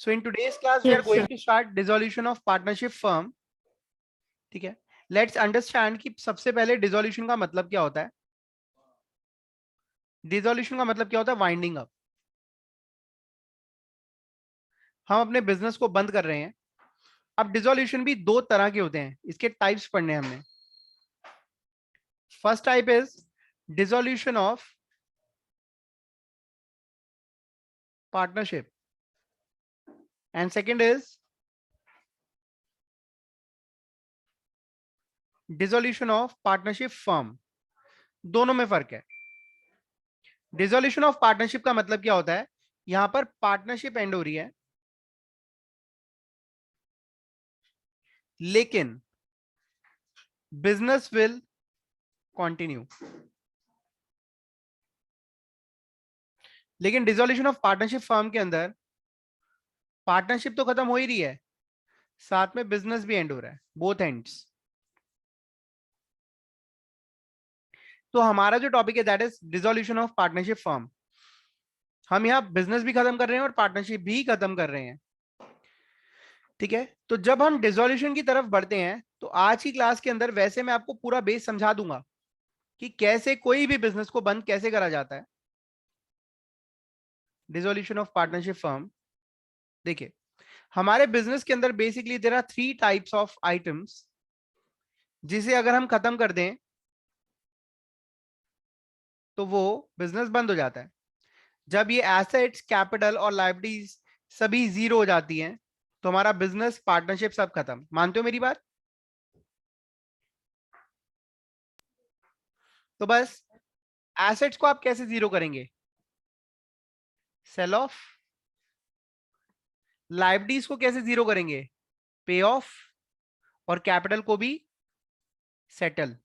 So in today's class, we are Yes, going sir. to start dissolution of partnership firm. ठीक है, let's understand कि सबसे पहले dissolution का मतलब क्या होता है. डिसोल्यूशन का मतलब क्या होता है? Winding up. हम अपने बिजनेस को बंद कर रहे हैं. अब डिसोल्यूशन भी दो तरह के होते हैं, इसके टाइप्स पढ़ने हैं हमने. First type is dissolution of partnership and second is dissolution of partnership firm. दोनों में फर्क है. डिसोल्यूशन ऑफ पार्टनरशिप का मतलब क्या होता है? यहां पर पार्टनरशिप एंड हो रही है, लेकिन बिजनेस विल कंटिन्यू. लेकिन डिसोल्यूशन ऑफ पार्टनरशिप फर्म के अंदर पार्टनरशिप तो खत्म हो ही रही है, साथ में बिजनेस भी एंड हो रहा है, बोथ एंड्स. तो हमारा जो टॉपिक है that is dissolution of partnership firm. हम यहां बिजनेस भी खत्म कर रहे हैं और पार्टनरशिप भी खत्म कर रहे हैं. ठीक है, तो जब हम डिसोल्यूशन की तरफ बढ़ते हैं तो आज की क्लास के अंदर वैसे मैं आपको पूरा बेस समझा दूंगा कि कैसे कोई भी बिजनेस को बंद कैसे करा जाता है. Dissolution of partnership firm. देखिए, हमारे बिजनेस के अंदर basically there are 3 types of items, जिसे अगर हम खत्म कर दें तो वो बिजनेस बंद हो जाता है. जब ये एसेट्स, कैपिटल और लायबिलिटीज सभी जीरो हो जाती हैं तो हमारा बिजनेस, पार्टनरशिप सब खत्म. मानते हो मेरी बात? तो बस एसेट्स को आप कैसे जीरो करेंगे? Cell of. लायबिलिटीज को कैसे जीरो करेंगे? पे ऑफ. और कैपिटल को भी सेटल.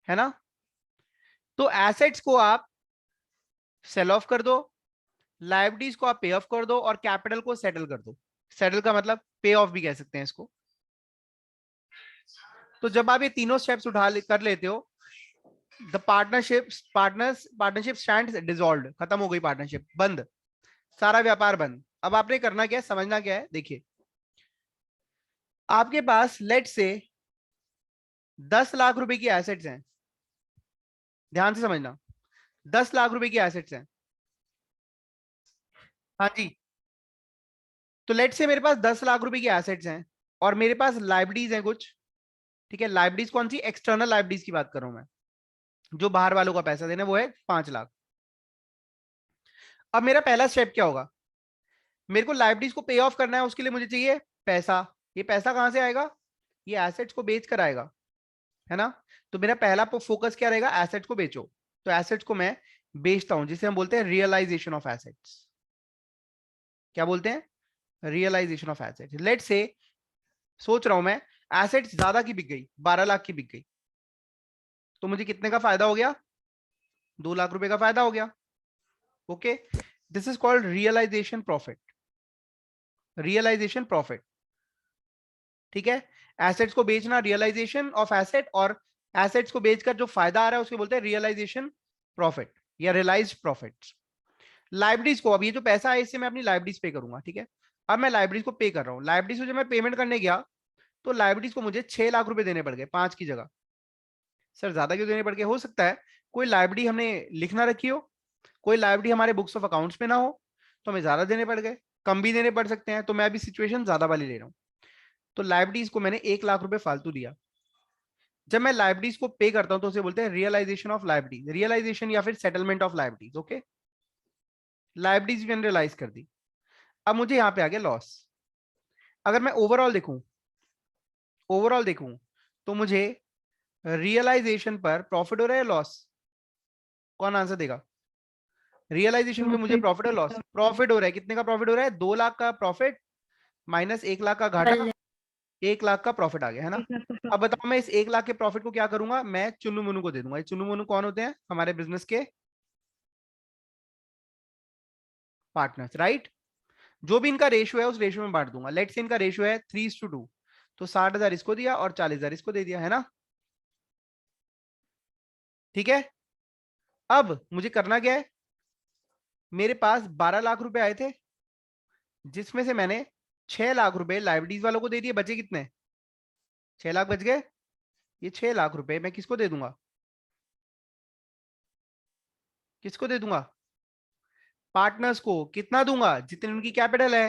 है ना? तो एसेट्स को आप सेल ऑफ कर दो, लायबिलिटीज को आप पे ऑफ कर दो और कैपिटल को सेटल कर दो. सेटल का मतलब पे ऑफ भी कह सकते हैं इसको. तो जब आप ये तीनों स्टेप्स कर लेते हो, द पार्टनरशिप स्टैंड्स डिसॉल्व्ड. खत्म हो गई पार्टनरशिप, बंद, सारा व्यापार बंद. अब आपने करना क्या है, समझना क्या है. देखिए, आपके पास लेट से 10 लाख रुपए की एसेट्स हैं. ध्यान से समझना, 10 लाख रुपए की एसेट्स हैं. हाँ जी. तो लेट से मेरे पास 10 लाख रुपए की एसेट्स हैं और मेरे पास लाइबिलिटीज हैं कुछ. ठीक है, लाइबिलिटीज कौन सी? एक्सटर्नल लाइबिलिटीज की बात कर रहा हूं मैं, जो बाहर वालों का पैसा देना, वो है 5 लाख. अब मेरा पहला स्टेप क्या होगा? मेरे को लाइबिलिटीज को पे ऑफ करना है, उसके लिए मुझे चाहिए पैसा. ये पैसा कहां से आएगा? ये एसेट्स को बेच कर आएगा, है ना? तो मेरा पहला फोकस क्या रहेगा? एसेट्स को बेचो. तो एसेट्स को मैं बेचता हूं, जिसे हम बोलते हैं रियलाइजेशन ऑफ एसेट्स. क्या बोलते हैं? Realisation of assets. लेट से सोच रहा हूं मैं, एसेट्स ज्यादा की बिक गई, 12 लाख की बिक गई, तो मुझे कितने का फायदा हो गया? 2 लाख रुपए का फायदा हो गया. Okay, this is called realization profit. Realization profit. ठीक है, एसेट्स को बेचना, रियलाइजेशन ऑफ एसेट, और एसेट्स को बेचकर जो फायदा आ रहा है उसको बोलते हैं रियलाइजेशन प्रॉफिट या रियलाइज्ड प्रॉफिट. लाइब्रेरीज को, अब ये जो पैसा है इससे मैं अपनी लाइब्रेरीज पे करूंगा. ठीक है, अब मैं लाइब्रेरीज को पे कर रहा हूँ. लाइब्रेरीज को जब मैं पेमेंट करने गया तो लाइब्रेरीज को मुझे 6 लाख रुपए देने पड़ गए, 5 की जगह. सर ज्यादा क्यों देने पड़ गए? हो सकता है कोई लाइब्रेरी हमने लिख ना रखी हो, कोई लाइब्रेरी हमारे बुक्स ऑफ अकाउंट्स में ना हो, तो हमें ज्यादा देने पड़ गए. कम भी देने पड़ सकते हैं, तो मैं अभी सिचुएशन ज्यादा वाली ले रहा हूँ. तो लाइब्रेरीज को मैंने 1 लाख रुपए फालतू दिया. जब मैं लाइब्रेरीज को पे करता हूं तो उसे बोलते हैं रियलाइजेशन ऑफ लाइब्रेरीज, रियलाइजेशन या फिर settlement of libraries. Okay, libraries मैंने रियलाइज कर दी. अब मुझे यहां पे आ गया लॉस. अगर मैं ओवरऑल देखूं तो मुझे रियलाइजेशन पर प्रॉफिट हो रहा है, लॉस? कौन आंसर देगा? रियलाइजेशन पे मुझे प्रॉफिट है, लॉस? प्रॉफिट हो रहा है. कितने का प्रॉफिट हो रहा है? 2 लाख का प्रॉफिट माइनस 1 लाख का घाटा, 1 लाख का प्रॉफिट आ गया, है ना? अब बताओ, मैं इस 1 लाख के प्रॉफिट को क्या करूंगा? मैं चुन्नू मुन्नू को दे दूंगा. ये चुन्नू मुन्नू कौन होते हैं? हमारे बिजनेस के पार्टनर्स, राइट? जो भी इनका रेशियो है उस रेशियो में बांट दूंगा. लेट से इनका रेशियो है 3:2, तो 60,000 इसको दिया और 40,000 इसको दे दिया, है ना? ठीक है, अब मुझे करना क्या है? मेरे पास 12 लाख रुपए आए थे, जिसमें से मैंने 6 लाख रुपए लाइब्रेरीज वालों को दे दिए, बचे कितने? 6 लाख बच गए। ये 6 लाख रुपए मैं किसको दे दूंगा? किसको दे दूंगा? पार्टनर्स को। कितना दूंगा? जितनी उनकी कैपिटल है।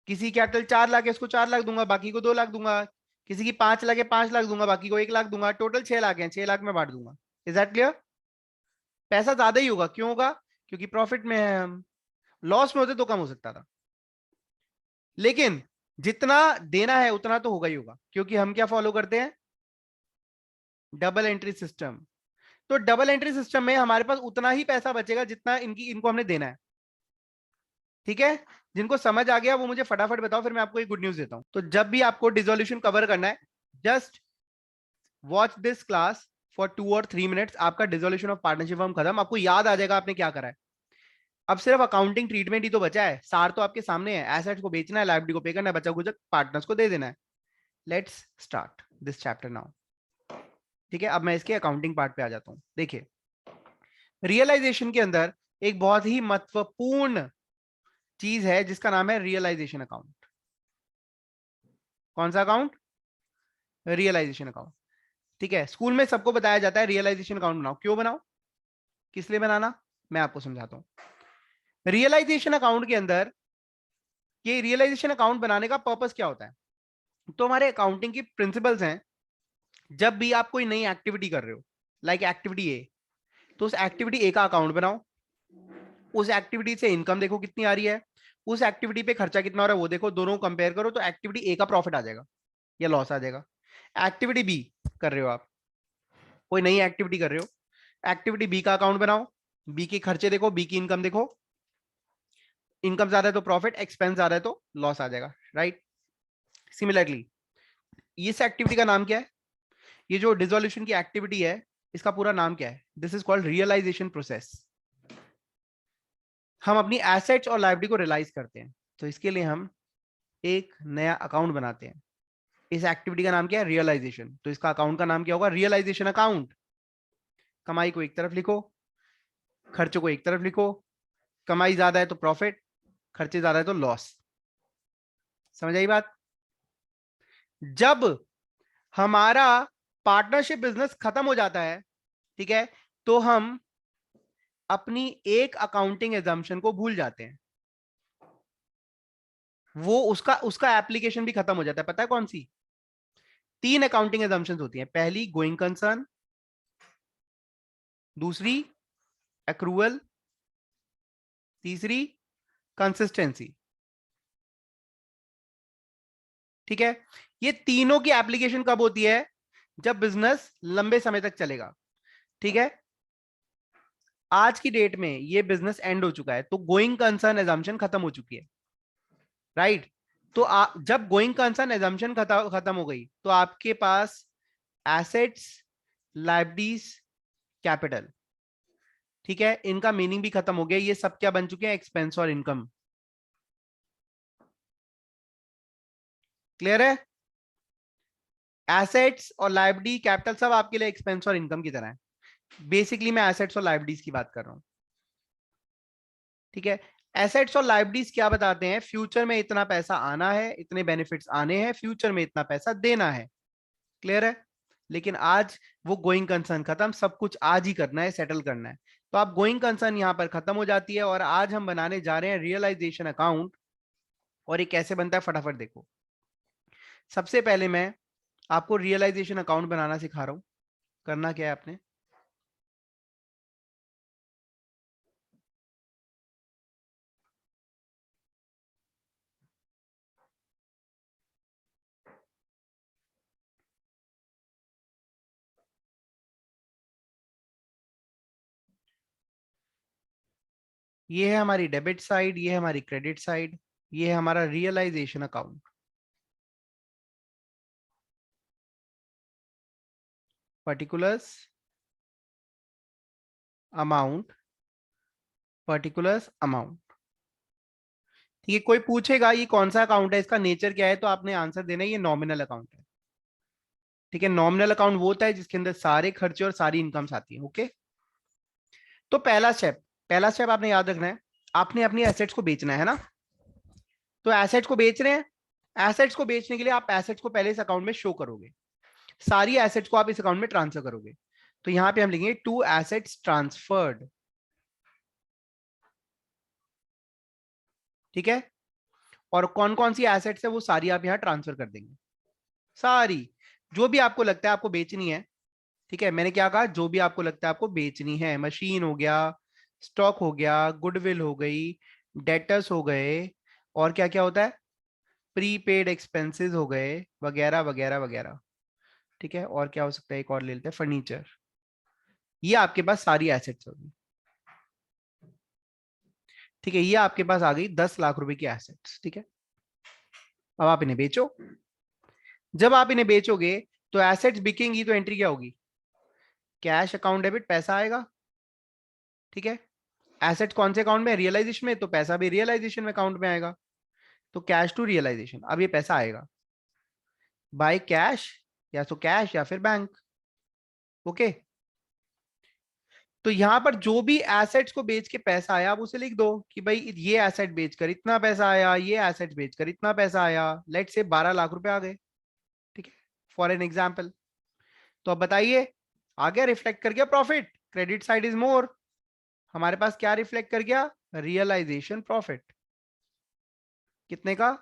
किसी की कैपिटल 4 लाख है, उसको 4 लाख दूंगा, बाकी को 2 लाख दूंगा। किसी की 5 लाख है, 5 लाख दूंगा, बाकी को 1 लाख दूंगा। टोटल 6 लाख है, 6 लाख में बांट दूंगा। Is that clear? पैसा ज्यादा ही होगा, क्यों होगा? क्योंकि प्रॉफिट में है हम। लॉस में होते तो कम हो सकता था, लेकिन जितना देना है उतना तो होगा ही होगा, क्योंकि हम क्या फॉलो करते हैं? Double entry system. तो डबल एंट्री सिस्टम में हमारे पास उतना ही पैसा बचेगा जितना इनको हमने देना है। ठीक है? जिनको समझ आ गया वो मुझे फटाफट बताओ, फिर मैं आपको एक गुड न्यूज देता हूं। तो जब भी आपको डिसोल्यूशन कवर करना है, just watch this class for 2 और 3 मिनट्स। आपका डिसोल्यूशन ऑफ पार्टनरशिप फॉर्म खत्म, आपको याद आ जाएगा आपने क्या करा है। अब सिर्फ अकाउंटिंग ट्रीटमेंट ही तो बचा है, सार तो आपके सामने है। एसेट्स को बेचना है, लायबिलिटी को पे करना है, बचा कुछ पार्टनर्स को दे देना है। Let's start this chapter now. ठीक है, अब मैं इसके अकाउंटिंग पार्ट पे आ जाता हूं। देखिए, रियलाइजेशन के अंदर एक बहुत ही महत्वपूर्ण चीज है जिसका नाम है रियलाइजेशन अकाउंट। कौन सा अकाउंट? Realisation account. ठीक है, स्कूल में सबको बताया जाता है रियलाइजेशन अकाउंट बनाओ। क्यों बनाओ? किस लिए बनाना? मैं आपको समझाता हूं। रियलाइजेशन अकाउंट के अंदर, ये रियलाइजेशन अकाउंट बनाने का पर्पस क्या होता है? तो हमारे अकाउंटिंग की प्रिंसिपल्स हैं। जब भी आप कोई नई एक्टिविटी कर रहे हो, लाइक एक्टिविटी ए, तो उस एक्टिविटी ए का अकाउंट बनाओ। उस एक्टिविटी से इनकम देखो कितनी आ रही है, उस एक्टिविटी पे खर्चा कितना हो रहा है वो देखो, दोनों कंपेयर करो, तो एक्टिविटी ए का प्रॉफिट आ जाएगा या लॉस आ जाएगा। एक्टिविटी बी कर रहे हो आप, कोई नई एक्टिविटी कर रहे हो, एक्टिविटी बी का अकाउंट बनाओ। बी के खर्चे देखो, बी की इनकम देखो। इनकम ज्यादा है तो प्रॉफिट, एक्सपेंस ज्यादा है तो लॉस आ जाएगा, राइट? सिमिलरली इस एक्टिविटी का नाम क्या है? ये जो डिसोल्यूशन की एक्टिविटी है, इसका पूरा नाम क्या है? This is called realization process. हम अपनी एसेट्स और लायबिलिटी को रियलाइज करते हैं, तो इसके लिए हम एक नया अकाउंट बनाते हैं। इस एक्टिविटी का नाम क्या है? रियलाइजेशन। तो इसका अकाउंट का नाम क्या होगा? Realization account. कमाई को एक तरफ लिखो, खर्चों को एक तरफ लिखो। कमाई ज्यादा है तो प्रॉफिट, खर्चे ज्यादा है तो लॉस। समझ आई बात? जब हमारा पार्टनरशिप बिजनेस खत्म हो जाता है, ठीक है, तो हम अपनी एक अकाउंटिंग एजम्पशन को भूल जाते हैं। वो उसका उसका एप्लीकेशन भी खत्म हो जाता है। पता है कौन सी? 3 अकाउंटिंग एजम्पशंस होती हैं। पहली गोइंग कंसर्न, दूसरी एक्रूअल, तीसरी कंसिस्टेंसी। ठीक है, ये तीनों की एप्लीकेशन कब होती है? जब बिजनेस लंबे समय तक चलेगा। ठीक है, आज की डेट में ये बिजनेस एंड हो चुका है, तो गोइंग कंसर्न एजम्पशन खत्म हो चुकी है, राइट? तो जब गोइंग कंसर्न एजम्पशन खत्म हो गई, तो आपके पास एसेट्स, लायबिलिटीज, कैपिटल, ठीक है, इनका मीनिंग भी खत्म हो गया। ये सब क्या बन चुके हैं? एक्सपेंस और इनकम। क्लियर है? एसेट्स और लायबिलिटी, कैपिटल सब आपके लिए एक्सपेंस और इनकम की तरह है। बेसिकली मैं एसेट्स और लायबिलिटीज की बात कर रहा हूं। ठीक है, एसेट्स और लायबिलिटीज क्या बताते हैं? फ्यूचर में इतना पैसा आना है, इतने बेनिफिट्स आने हैं, फ्यूचर में इतना पैसा देना है। क्लियर है? लेकिन आज वो गोइंग कंसर्न खत्म, सब कुछ आज ही करना है, सेटल करना है। तो आप गोइंग कंसर्न यहां पर खत्म हो जाती है, और आज हम बनाने जा रहे हैं रियलाइजेशन अकाउंट। और ये कैसे बनता है फटाफट देखो। सबसे पहले मैं आपको रियलाइजेशन अकाउंट बनाना सिखा रहा हूं। करना क्या है आपने? ये है हमारी डेबिट साइड, ये है हमारी क्रेडिट साइड, ये है हमारा realization account. Particulars, amount, particulars, amount. ठीक है, कोई पूछेगा ये कौन सा अकाउंट है, इसका नेचर क्या है, तो आपने आंसर देना है ये नॉमिनल अकाउंट है। ठीक है, नॉमिनल अकाउंट वो होता है जिसके अंदर सारे खर्चे और सारी इनकम्स आती है। ओके, तो पहला स्टेप आपने याद रखना है, आपने अपनी एसेट्स को बेचना है ना। तो एसेट्स को बेच रहे हैं, एसेट्स को बेचने के लिए आप एसेट्स को पहले इस अकाउंट में शो करोगे, सारी एसेट्स को आप इस अकाउंट में ट्रांसफर करोगे। तो यहां पे हम लिखेंगे टू एसेट्स ट्रांसफर्ड, ठीक है। और कौन कौन सी एसेट्स है वो सारी आप यहां ट्रांसफर कर देंगे, सारी जो भी आपको लगता है आपको बेचनी है, ठीक है। मैंने क्या कहा, जो भी आपको लगता है आपको बेचनी है, मशीन हो गया, स्टॉक हो गया, गुडविल हो गई, डेटर्स हो गए, और क्या क्या होता है, प्रीपेड एक्सपेंसेस हो गए, वगैरह वगैरह वगैरह, ठीक है। और क्या हो सकता है, एक और ले लेते हैं, फर्नीचर। ये आपके पास सारी एसेट्स होगी, ठीक है। ये आपके पास आ गई 10 लाख रुपए की एसेट्स, ठीक है। अब आप इन्हें बेचो। जब आप इन्हें बेचोगे तो एसेट्स बिकेंगी तो एंट्री क्या होगी, कैश अकाउंट डेबिट, पैसा आएगा, ठीक है। एसेट्स कौन से अकाउंट में, रियलाइजेशन में, तो पैसा भी रियलाइजेशन में अकाउंट में आएगा। तो कैश टू रियलाइजेशन, अब ये पैसा आएगा बाय कैश, या तो कैश या फिर बैंक, ओके। तो यहां पर जो भी एसेट्स को बेच के पैसा आया, आप उसे लिख दो कि भाई ये एसेट बेचकर इतना पैसा आया, ये एसेट बेचकर इतना पैसा आया, लेट से 12 लाख रुपए आ गए, ठीक है, फॉर एन एग्जाम्पल। तो अब बताइए, आ गया, रिफ्लेक्ट कर गया profit, credit side is more, हमारे पास क्या रिफ्लेक्ट कर गया, रियलाइजेशन प्रॉफिट, कितने का,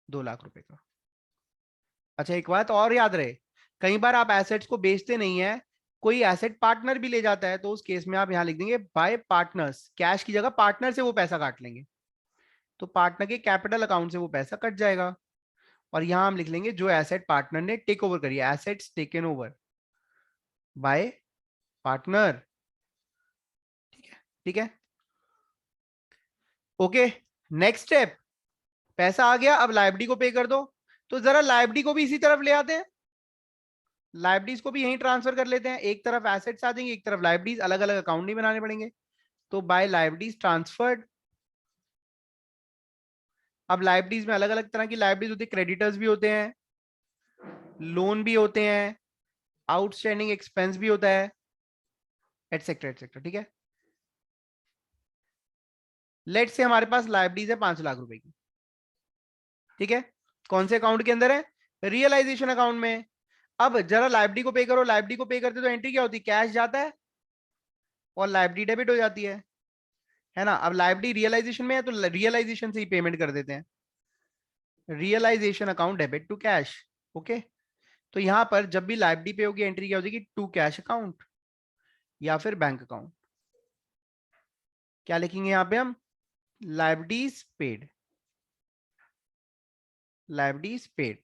2 लाख रुपए का। अच्छा, एक बात और याद रहे, कई बार आप एसेट्स को बेचते नहीं है, कोई एसेट पार्टनर भी ले जाता है, तो उस केस में आप यहां लिख देंगे बाय पार्टनर्स, कैश की जगह पार्टनर से वो पैसा काट लेंगे, तो पार्टनर के कैपिटल अकाउंट से वो पैसा कट जाएगा। और यहां हम लिख लेंगे जो एसेट पार्टनर ने टेक ओवर करी है, assets taken over bye partner, ठीक है, ठीक है, ओके। नेक्स्ट स्टेप, पैसा आ गया, अब लाइबिलिटी को पे कर दो। तो जरा लाइबिलिटी को भी इसी तरफ ले आते हैं, लाइबिलिटीज को भी यहीं ट्रांसफर कर लेते हैं, एक तरफ एसेट्स आ जाएंगे, एक तरफ लाइबिलिटीज, अलग अलग अकाउंट नहीं बनाने पड़ेंगे। तो बाय लाइबिलिटीज ट्रांसफर्ड, अब लाइबिलिटीज में अलग अलग तरह की लाइबिलिटीज होती है, क्रेडिटर्स भी होते हैं, लोन भी होते हैं, आउटस्टैंडिंग एक्सपेंस भी होता है, एटसेट्रा एटसेट्रा, ठीक है। लेट से हमारे पास लाइबिलिटीज है 5 लाख रुपए की, ठीक है। कौन से अकाउंट के अंदर है, रियलाइजेशन अकाउंट में। अब जरा लाइबिलिटी को पे करो, लाइबिलिटी को पे करते तो एंट्री क्या होती है, कैश जाता है और लाइबिलिटी डेबिट हो जाती है ना। अब लाइबिलिटी रियलाइजेशन में है तो रियलाइजेशन से ही पेमेंट कर देते हैं, realisation account debit to cash, okay. तो यहां पर जब भी लाइबिलिटी पे होगी एंट्री क्या हो जाएगी, टू कैश अकाउंट या फिर बैंक अकाउंट। क्या लिखेंगे यहां पे हम, लाइबिलिटीज पेड, लाइबिलिटीज पेड,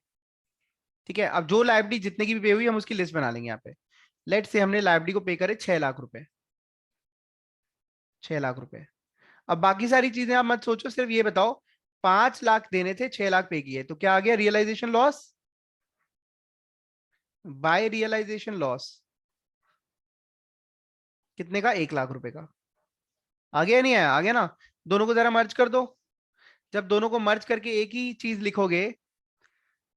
ठीक है। अब जो लाइबिलिटी जितने की भी पे हुई हम उसकी लिस्ट बना लेंगे यहाँ पे। लेट से हमने लाइबिलिटी को पे करे 6 लाख रुपए, 6 लाख रुपए। अब बाकी सारी चीजें आप मत सोचो, सिर्फ ये बताओ 5 लाख देने थे, 6 लाख पे किए, तो क्या आ गया, realization loss by realization loss, कितने का, 1 लाख रुपए का। आ गया नहीं आया, आ गया ना। दोनों को जरा मर्ज कर दो, जब दोनों को मर्ज करके एक ही चीज लिखोगे,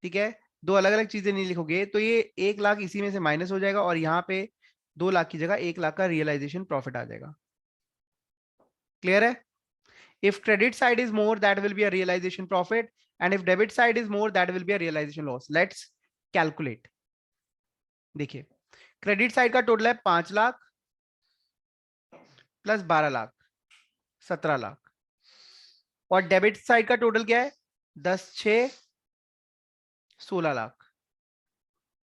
ठीक है, दो अलग अलग चीजें नहीं लिखोगे, तो ये 1 लाख इसी में से माइनस हो जाएगा और यहाँ पे 2 लाख की जगह 1 लाख का रियलाइजेशन प्रॉफिट आ जाएगा। क्लियर है। If credit side is more, that will be a realization profit, and if debit side is more, that will be a realization loss. Let's calculate. देखिए, क्रेडिट साइड का टोटल है 5 lakh plus 12 lakh, 17 lakh, और debit side का total क्या है, 10 6 16 लाख,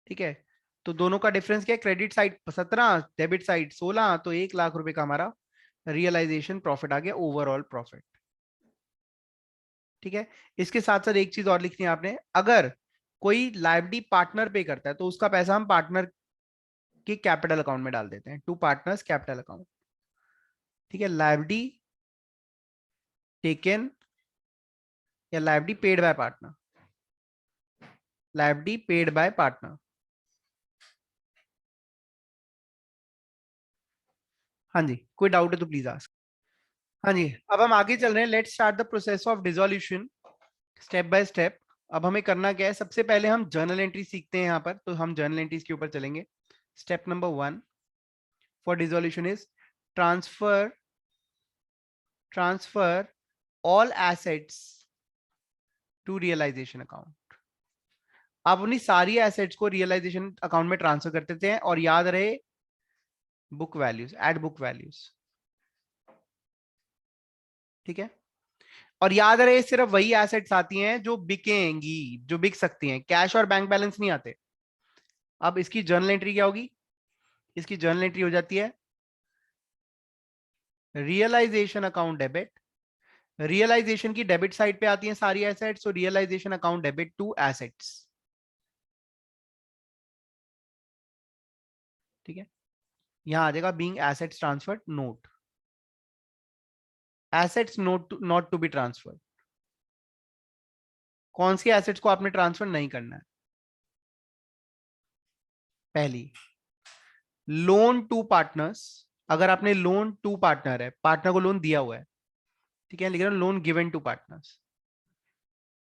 ठीक है। तो दोनों का डिफरेंस क्या है, क्रेडिट साइड 17, डेबिट साइड 16, तो 1 लाख रुपए का हमारा रियलाइजेशन प्रॉफिट आ गया, ओवरऑल प्रॉफिट, ठीक है। इसके साथ साथ एक चीज और लिखनी है आपने, अगर कोई लाइबिलिटी पार्टनर पे करता है तो उसका पैसा हम पार्टनर के कैपिटल अकाउंट में डाल देते हैं, टू पार्टनर्स कैपिटल अकाउंट, ठीक है। लाइबिलिटी टेकन या liability paid by partner, liability paid by partner. हाँ जी, कोई डाउट है तो प्लीज आस्क। हाँ जी, अब हम आगे चल रहे हैं, let's start the process of dissolution step by step. अब हमें करना क्या है, सबसे पहले हम जर्नल एंट्री सीखते हैं यहाँ पर, तो हम जर्नल एंट्रीज के ऊपर चलेंगे। Step number 1 for dissolution is transfer, transfer all assets to realisation account. आप अपनी सारी एसेट्स को रियलाइजेशन अकाउंट में ट्रांसफर कर देते हैं और याद रहे book values, at book values. ठीक है, और याद रहे सिर्फ वही एसेट्स आती हैं जो बिकेंगी, जो बिक सकती हैं, कैश और बैंक बैलेंस नहीं आते। अब इसकी जर्नल एंट्री क्या होगी? इसकी जर्नल एंट्री हो जाती है रियलाइजेशन अकाउंट डेबिट। रियलाइजेशन की डेबिट साइड पे आती हैं सारी एसेट्स, तो realization account debit to assets. ठीक है, यहां आ जाएगा being assets transferred note, assets not to be transferred. कौन सी एसेट्स को आपने ट्रांसफर नहीं करना है? पहली, लोन टू पार्टनर्स। अगर आपने लोन टू पार्टनर है, पार्टनर को लोन दिया हुआ है, ठीक है, लेकिन लोन गिवन टू पार्टनर्स।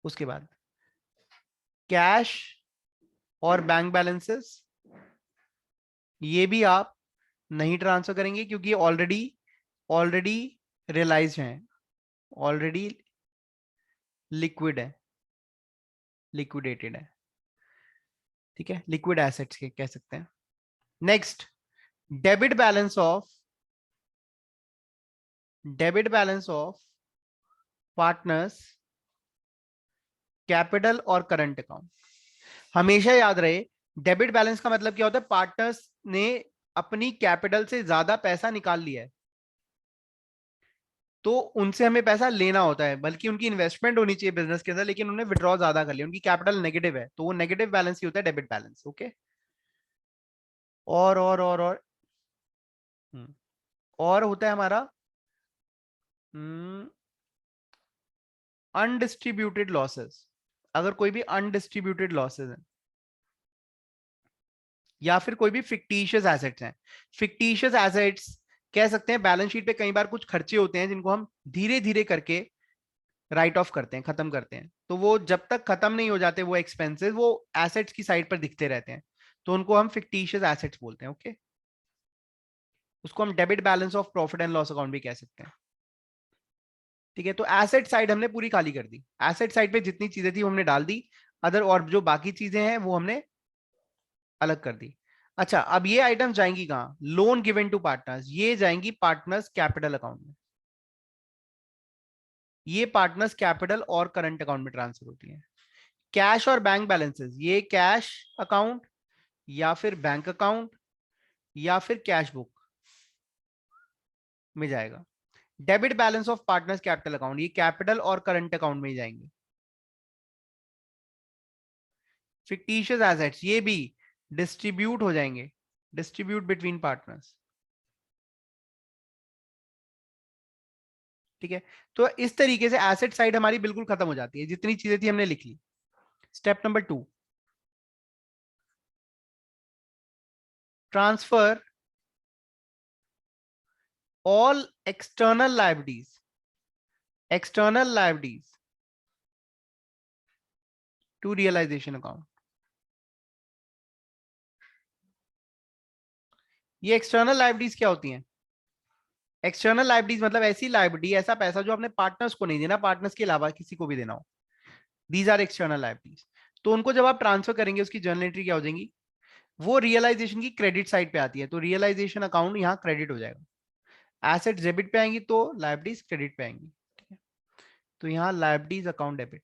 उसके बाद कैश और बैंक बैलेंसेस, ये भी आप नहीं ट्रांसफर करेंगे क्योंकि ऑलरेडी ऑलरेडी रियलाइज हैं, ऑलरेडी लिक्विड है, लिक्विडेटेड है। ठीक है, लिक्विड एसेट्स के कह सकते हैं। Next, debit balance of, debit balance of partners capital और करंट अकाउंट। हमेशा याद रहे डेबिट बैलेंस का मतलब क्या होता है? पार्टनर्स ने अपनी कैपिटल से ज्यादा पैसा निकाल लिया है, तो उनसे हमें पैसा लेना होता है, बल्कि उनकी इन्वेस्टमेंट होनी चाहिए बिजनेस के अंदर, लेकिन उन्होंने विड्रॉ ज्यादा कर लिया, उनकी कैपिटल नेगेटिव है, तो वो नेगेटिव बैलेंस ही होता है डेबिट बैलेंस। ओके, और हम्म, और होता है हमारा अनडिस्ट्रीब्यूटेड लॉसेस। अगर कोई भी अनडिस्ट्रीब्यूटेड लॉसेस है या फिर कोई भी फिक्टिशियस एसेट्स हैं, फिक्टिशियस एसेट्स कह सकते हैं बैलेंस शीट पे कई बार कुछ खर्चे होते हैं जिनको हम धीरे धीरे करके राइट ऑफ करते हैं, खत्म करते हैं, तो वो जब तक खत्म नहीं हो जाते वो एक्सपेंसेस, वो एसेट्स की साइड पर दिखते रहते हैं, तो उनको हम फिक्टिशियस एसेट्स बोलते हैं। ओके, उसको हम debit balance of profit and loss account भी कह सकते हैं। ठीक है, तो एसेट साइड हमने पूरी खाली कर दी, एसेट साइड पे जितनी चीजें थी वो हमने डाल दी, अदर और जो बाकी चीजें हैं वो हमने अलग कर दी। अच्छा, अब ये आइटम जाएंगी कहां? लोन गिवन टू पार्टनर्स, ये जाएंगी पार्टनर्स कैपिटल अकाउंट में। ये पार्टनर्स कैपिटल और करंट अकाउंट में ट्रांसफर होती है। कैश और बैंक बैलेंसेस, ये कैश अकाउंट या फिर बैंक अकाउंट या फिर कैश बुक में जाएगा। Debit balance of partners capital account, ये कैपिटल और करंट अकाउंट में ही जाएंगे। फिक्टिशियस एसेट्स, ये भी डिस्ट्रीब्यूट हो जाएंगे, डिस्ट्रीब्यूट बिटवीन पार्टनर्स। ठीक है, तो इस तरीके से एसेट साइड हमारी बिल्कुल खत्म हो जाती है, जितनी चीजें थी हमने लिख ली। Step number 2, transfer all external liabilities, external liabilities to realisation account. ये एक्सटर्नल लायबिलिटीज क्या होती हैं? एक्सटर्नल लायबिलिटीज मतलब ऐसी लायबिलिटी, ऐसा पैसा जो आपने पार्टनर्स को नहीं देना, पार्टनर्स के अलावा किसी को भी देना हो, दीज आर एक्सटर्नल लायबिलिटीज। तो उनको जब आप ट्रांसफर करेंगे उसकी जर्नल एंट्री क्या हो जाएगी? वो रियलाइजेशन की क्रेडिट साइड पे आती है, तो रियलाइजेशन अकाउंट यहाँ क्रेडिट हो जाएगा। एसेट डेबिट पे आएंगी तो लायबिलिटीज क्रेडिट पे आएंगी। ठीक है, तो यहाँ लायबिलिटीज अकाउंट डेबिट,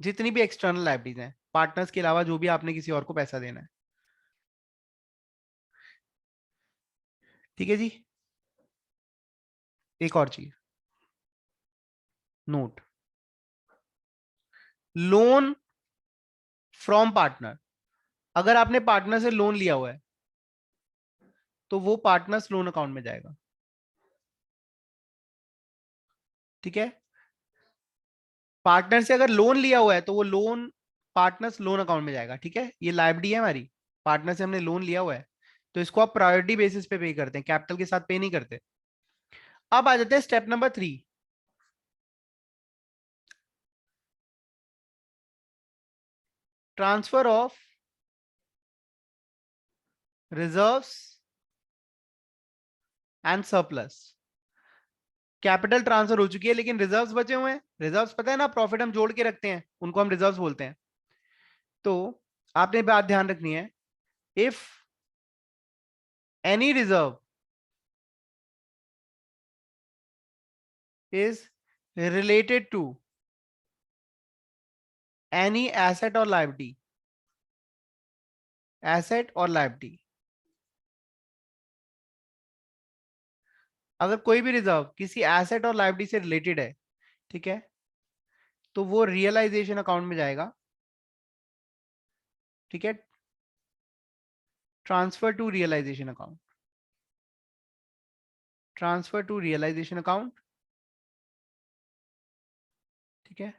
जितनी भी एक्सटर्नल लायबिलिटीज हैं पार्टनर्स के अलावा, जो भी आपने किसी और को पैसा देना है। ठीक है जी, एक और चीज नोट, लोन फ्रॉम पार्टनर। अगर आपने पार्टनर से लोन लिया हुआ है तो वो पार्टनर्स लोन अकाउंट में जाएगा। ठीक है, पार्टनर से अगर लोन लिया हुआ है तो वो लोन पार्टनर्स लोन अकाउंट में जाएगा। ठीक है, ये लायबिलिटी है हमारी, पार्टनर से हमने लोन लिया हुआ है, तो इसको आप प्रायोरिटी बेसिस पे करते हैं, कैपिटल के साथ पे नहीं करते। अब आ जाते हैं step number 3, transfer of reserves and surplus capital transfer हो चुकी है लेकिन रिजर्व्स बचे हुए हैं। रिजर्व्स पता है ना, प्रॉफिट हम जोड़ के रखते हैं, उनको हम रिजर्व्स बोलते हैं। तो आपने बात ध्यान रखनी है, if any reserve is related to any asset और लायबिलिटी, एसेट और लायबिलिटी, अगर कोई भी रिजर्व किसी एसेट और लायबिलिटी से रिलेटेड है, ठीक है, तो वो रियलाइजेशन अकाउंट में जाएगा। ठीक है, transfer to realisation account, transfer to realisation account. ठीक है,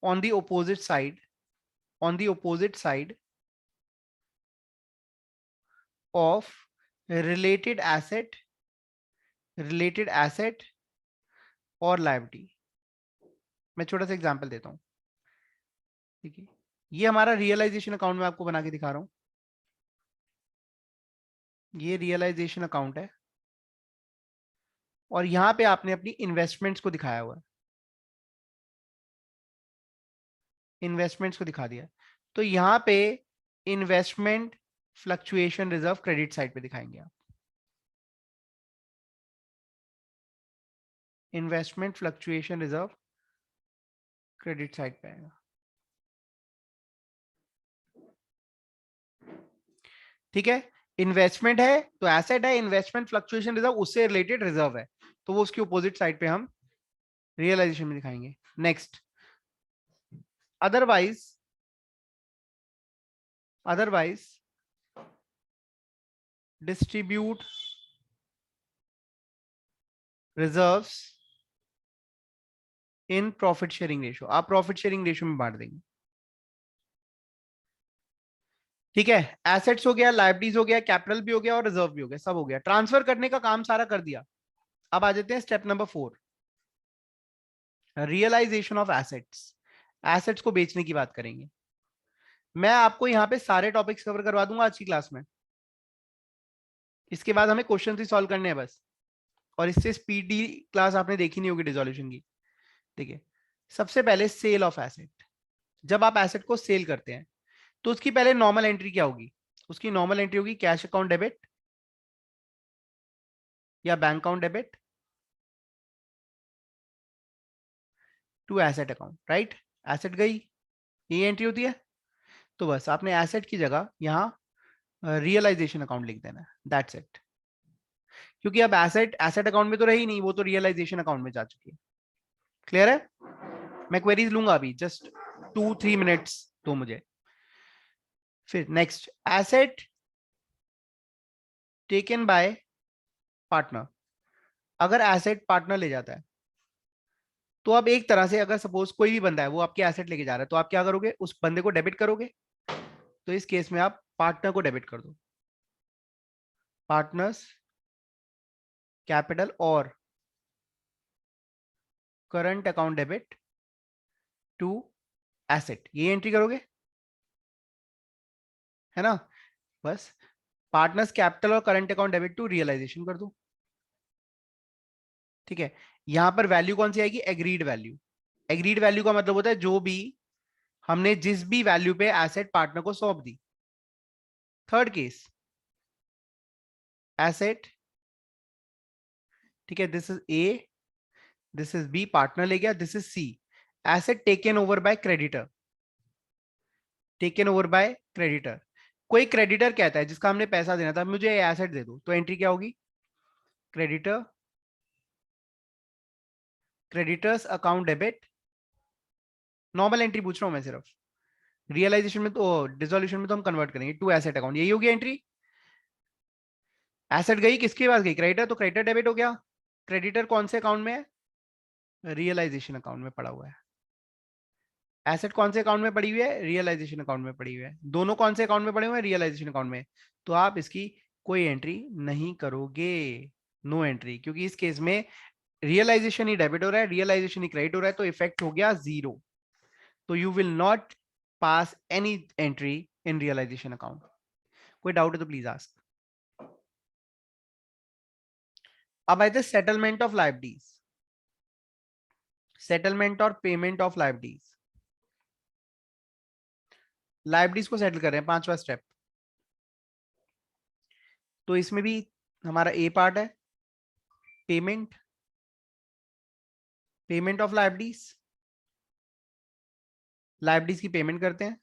on the opposite side, on the opposite side of related asset, related asset और लायबिलिटी। मैं छोटा सा एग्जांपल देता हूं। ठीक है, ये हमारा रियलाइजेशन अकाउंट में आपको बना के दिखा रहा हूं। ये रियलाइजेशन अकाउंट है और यहां पे आपने अपनी इन्वेस्टमेंट्स को दिखाया हुआ है, इन्वेस्टमेंट्स को दिखा दिया। तो यहां पे investment fluctuation reserve credit side पे दिखाएंगे आप, investment fluctuation reserve credit side पे आएगा। ठीक है, इन्वेस्टमेंट है तो एसेट है, इन्वेस्टमेंट फ्लक्चुएशन रिजर्व उससे रिलेटेड रिजर्व है, तो वो उसकी अपोजिट साइड पे हम रियलाइजेशन में दिखाएंगे। Next, otherwise, otherwise distribute reserves in profit sharing ratio, आप प्रॉफिट शेयरिंग रेशियो में बांट देंगे। ठीक है, एसेट्स हो गया, लायबिलिटीज हो गया, कैपिटल भी हो गया और रिजर्व भी हो गया, सब हो गया, ट्रांसफर करने का काम सारा कर दिया। अब आ जाते हैं step number 4, realisation of assets. Assets को बेचने की बात करेंगे। मैं आपको यहाँ पे सारे टॉपिक्स कवर करवा दूंगा आज की क्लास में। इसके बाद हमें क्वेश्चन ही सॉल्व करने हैं बस, और इससे स्पीडी क्लास आपने देखी नहीं होगी डिसोल्यूशन की। देखिए, सबसे पहले सेल ऑफ एसेट। जब आप एसेट को सेल करते हैं तो उसकी पहले नॉर्मल एंट्री क्या होगी? उसकी नॉर्मल एंट्री होगी कैश अकाउंट डेबिट या bank account debit to asset account, right? Asset गई, ये एंट्री होती है। तो बस आपने एसेट की जगह यहाँ रियलाइजेशन अकाउंट लिख देना है, दैट्स इट। क्योंकि अब एसेट एसेट अकाउंट में तो रही नहीं, वो तो रियलाइजेशन अकाउंट में जा चुकी है। क्लियर है? मैं क्वेरीज लूंगा अभी, जस्ट 2-3 मिनट्स तो मुझे। फिर next, asset taken by partner. अगर एसेट पार्टनर ले जाता है तो अब एक तरह से, अगर सपोज कोई भी बंदा है वो आपके एसेट लेके जा रहा है, तो आप क्या करोगे? उस बंदे को डेबिट करोगे। तो इस केस में आप पार्टनर को डेबिट कर दो, पार्टनर्स कैपिटल और current account debit to asset, ये एंट्री करोगे, है ना? बस पार्टनर्स कैपिटल और current account debit to realisation कर दो। ठीक है, यहां पर वैल्यू कौन सी आएगी? Agreed value. एग्रीड वैल्यू का मतलब होता है जो भी हमने जिस भी वैल्यू पे एसेट पार्टनर को सौंप दी। थर्ड केस, एसेट, ठीक है, this is A, this is B, partner ले गया, this is C, asset taken over by creditor, taken over by creditor. कोई क्रेडिटर कहता है जिसका हमने पैसा देना था, मुझे एसेट दे दो, तो एंट्री क्या होगी? Creditor, creditors account debit, normal entry पूछ रहा हूं मैं सिर्फ, रियलाइजेशन में तो, डिसोल्यूशन में तो हम कन्वर्ट करेंगे टू एसेट अकाउंट, यही होगी एंट्री। एसेट गई, किसके पास गई? क्रेडिटर, तो क्रेडिटर डेबिट हो गया। क्रेडिटर कौन से अकाउंट में है? रियलाइजेशन अकाउंट में पड़ा हुआ है। एसेट कौन से अकाउंट में पड़ी हुई है? रियलाइजेशन अकाउंट में पड़ी हुई है। दोनों कौन से अकाउंट में पड़े हुए हैं? रियलाइजेशन अकाउंट में। तो आप इसकी कोई एंट्री नहीं करोगे, नो एंट्री, क्योंकि इस केस में रियलाइजेशन ही डेबिट हो रहा है, रियलाइजेशन ही क्रेडिट हो रहा है, तो इफेक्ट हो गया जीरो। तो you will not pass any entry in realisation account. कोई डाउट है तो प्लीज आस्क। अब आए थे सेटलमेंट ऑफ लायबिलिटीज। सेटलमेंट और पेमेंट ऑफ लाइबिलिटीज। लाइबिलिटीज को सेटल कर रहे हैं, 5वां स्टेप। तो इसमें भी हमारा ए पार्ट है, payment, payment of liabilities, liabilities की पेमेंट करते हैं।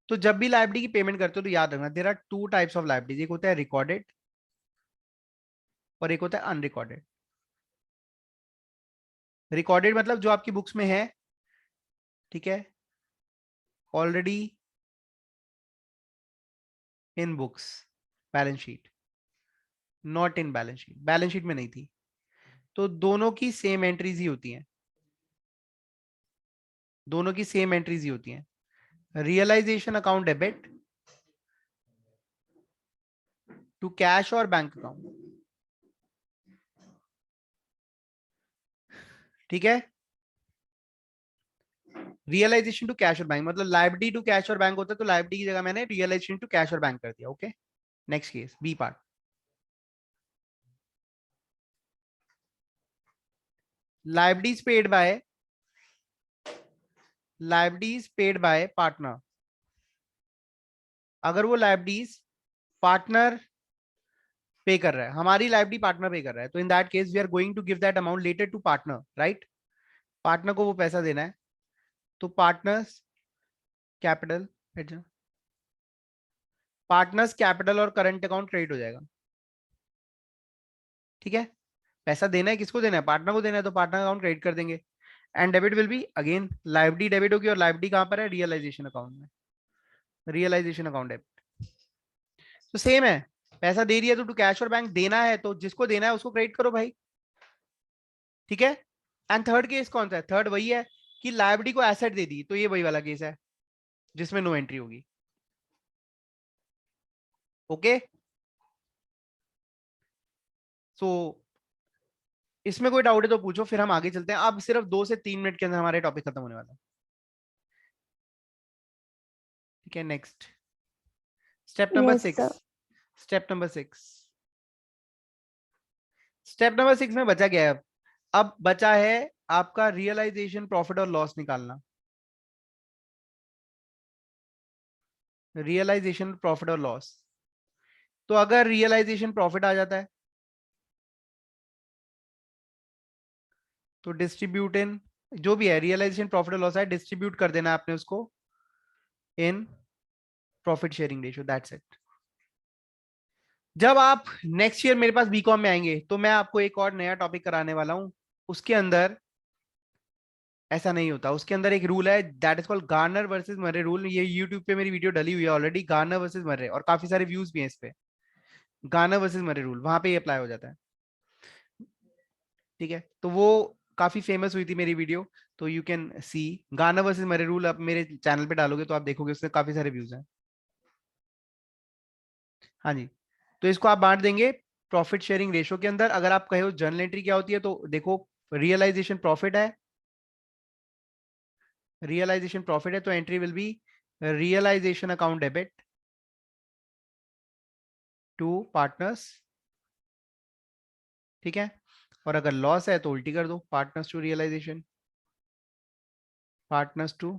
तो जब भी लाइबिलिटी की पेमेंट करते हो तो याद रखना, there are two types of liabilities, एक होता है रिकॉर्डेड और एक होता है अनरिकॉर्डेड। रिकॉर्डेड मतलब जो आपकी बुक्स में है, ठीक है, already in books, balance sheet, not in balance sheet, balance sheet में नहीं थी। तो दोनों की सेम एंट्रीज ही होती हैं, दोनों की सेम एंट्रीज ही होती हैं। Realisation account debit to cash और बैंक अकाउंट, ठीक है। रियलाइजेशन टू कैश और बैंक मतलब लाइबिलिटी टू कैश और बैंक होता है, तो लाइबिलिटी की जगह मैंने रियलाइजेशन टू कैश और बैंक कर दिया। Okay, next case, B part. Liabilities paid by, liabilities paid by partner. अगर वो लाइबिलिटीज पार्टनर पे कर रहा है, हमारी लाइबिलिटी पार्टनर पे कर रहा है, तो in that case we are going to give that amount later to partner, right. पार्टनर को वो पैसा देना है, तो पार्टनर्स कैपिटल, पार्टनर्स कैपिटल और करंट अकाउंट क्रेडिट हो जाएगा, ठीक है। पैसा देना है, किसको देना है, पार्टनर को देना है, तो पार्टनर अकाउंट क्रेडिट कर देंगे। And debit will be again, liability debit होगी और लाइबिलिटी कहां पर है, रियलाइजेशन अकाउंट में, रियलाइजेशन अकाउंट डेबिट। तो सेम है, पैसा दे रही है तो टू कैश और बैंक देना है, तो जिसको देना है उसको क्रेडिट करो भाई, ठीक है। एंड थर्ड केस कौन सा है, थर्ड वही है कि लाइबिलिटी को एसेट दे दी, तो ये वही वाला केस है जिसमें नो एंट्री होगी। ओके, सो इसमें कोई डाउट है तो पूछो, फिर हम आगे चलते हैं। अब सिर्फ 2 से 3 मिनट के अंदर हमारे टॉपिक खत्म होने वाला है, ठीक है। Next step number yes 6, sir. Step number 6, step number 6 में बचा गया है। अब बचा है आपका रियलाइजेशन प्रॉफिट और लॉस निकालना, रियलाइजेशन प्रॉफिट और लॉस। तो अगर रियलाइजेशन प्रॉफिट आ जाता है तो डिस्ट्रीब्यूट इन, जो भी है रियलाइजेशन प्रॉफिट और लॉस है, डिस्ट्रीब्यूट कर देना आपने उसको in profit sharing ratio, that's it. जब आप नेक्स्ट ईयर मेरे पास बीकॉम में आएंगे तो मैं आपको एक और नया टॉपिक कराने वाला हूं, उसके अंदर ऐसा नहीं होता। उसके अंदर एक रूल है, that is called Garner versus Murray rule. ये यूट्यूब पे मेरी वीडियो डली हुई है ऑलरेडी, गार्नर वर्सेस मर्रे, और काफी सारे व्यूज भी हैं इस पे। गार्नर वर्सेस मर्रे रूल वहां पे ये अप्लाई हो जाता है, ठीक है। तो वो काफी फेमस हुई थी मेरी वीडियो, तो you can see Garner versus Murray rule. आप मेरे चैनल पे डालोगे तो आप देखोगे उसमें काफी सारे व्यूज हैं। हाँ जी, तो इसको आप बांट देंगे प्रॉफिट शेयरिंग रेशो के अंदर। अगर आप कहे हो जर्नल एंट्री क्या होती है, तो देखो रियलाइजेशन प्रॉफिट है, रियलाइजेशन प्रॉफिट है, तो entry will be realisation account debit to partners, ठीक है। और अगर लॉस है तो उल्टी कर दो, partners to realisation, partners to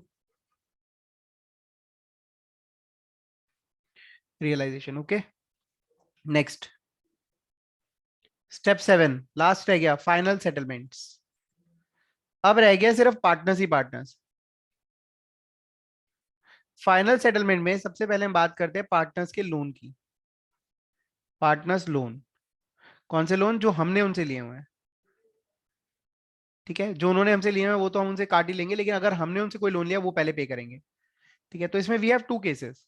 realisation. Okay, next step 7, last रह गया फाइनल सेटलमेंट्स। अब रह गया सिर्फ पार्टनर्स ही पार्टनर्स। फाइनल सेटलमेंट में सबसे पहले हम बात करते हैं पार्टनर्स के लोन की। पार्टनर्स लोन, कौन से लोन, जो हमने उनसे लिए हुए हैं, ठीक है। जो उन्होंने हमसे लिए हैं वो तो हम उनसे काट ही लेंगे, लेकिन अगर हमने उनसे कोई लोन लिया वो पहले पे करेंगे, ठीक है। तो इसमें we have two cases,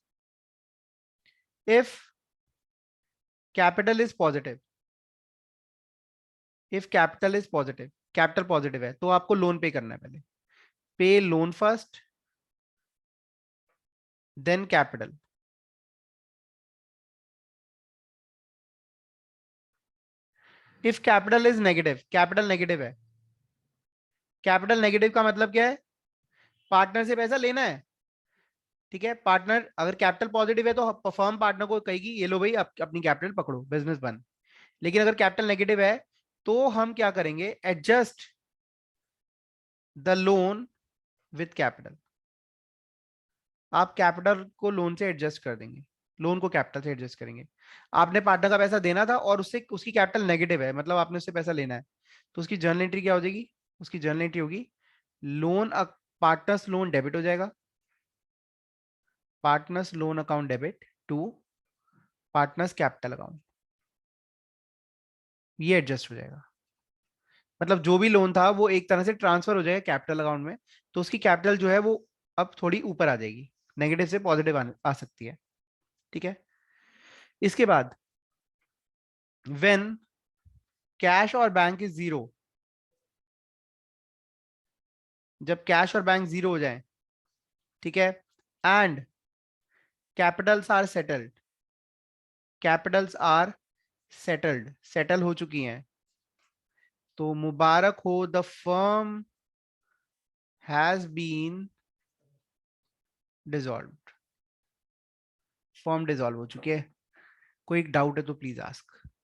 if capital is positive, if capital is positive, capital positive है तो आपको लोन पे करना है पहले, pay loan first then capital. If capital is negative, capital negative है, कैपिटल नेगेटिव का मतलब क्या है, पार्टनर से पैसा लेना है, ठीक है। पार्टनर अगर कैपिटल पॉजिटिव है तो फर्म पार्टनर को कहेगी ये लो भाई अपनी कैपिटल पकड़ो, बिजनेस बन। लेकिन अगर कैपिटल नेगेटिव है तो हम क्या करेंगे, adjust the loan with capital, आप कैपिटल को लोन से एडजस्ट कर देंगे, लोन को कैपिटल से एडजस्ट करेंगे। आपने पार्टनर का पैसा देना था और उससे उसकी कैपिटल नेगेटिव है, मतलब आपने उससे पैसा लेना है, तो उसकी जर्नल एंट्री क्या हो जाएगी? उसकी जर्नल एंट्री होगी लोन, पार्टनर्स लोन डेबिट हो जाएगा, partners loan account debit to partners capital account, ये एडजस्ट हो जाएगा। मतलब जो भी लोन था वो एक तरह से ट्रांसफर हो जाएगा कैपिटल अकाउंट में, तो उसकी कैपिटल जो है वो अब थोड़ी ऊपर आ जाएगी, नेगेटिव से पॉजिटिव आ सकती है। ठीक है, इसके बाद व्हेन कैश और बैंक इज जीरो, जब कैश और बैंक जीरो हो जाए, ठीक है, and capitals are settled, capitals are settled, settle हो चुकी हैं, तो मुबारक हो, the firm has been dissolved, firm dissolve हो चुकी है। कोई डाउट है तो प्लीज आस्क।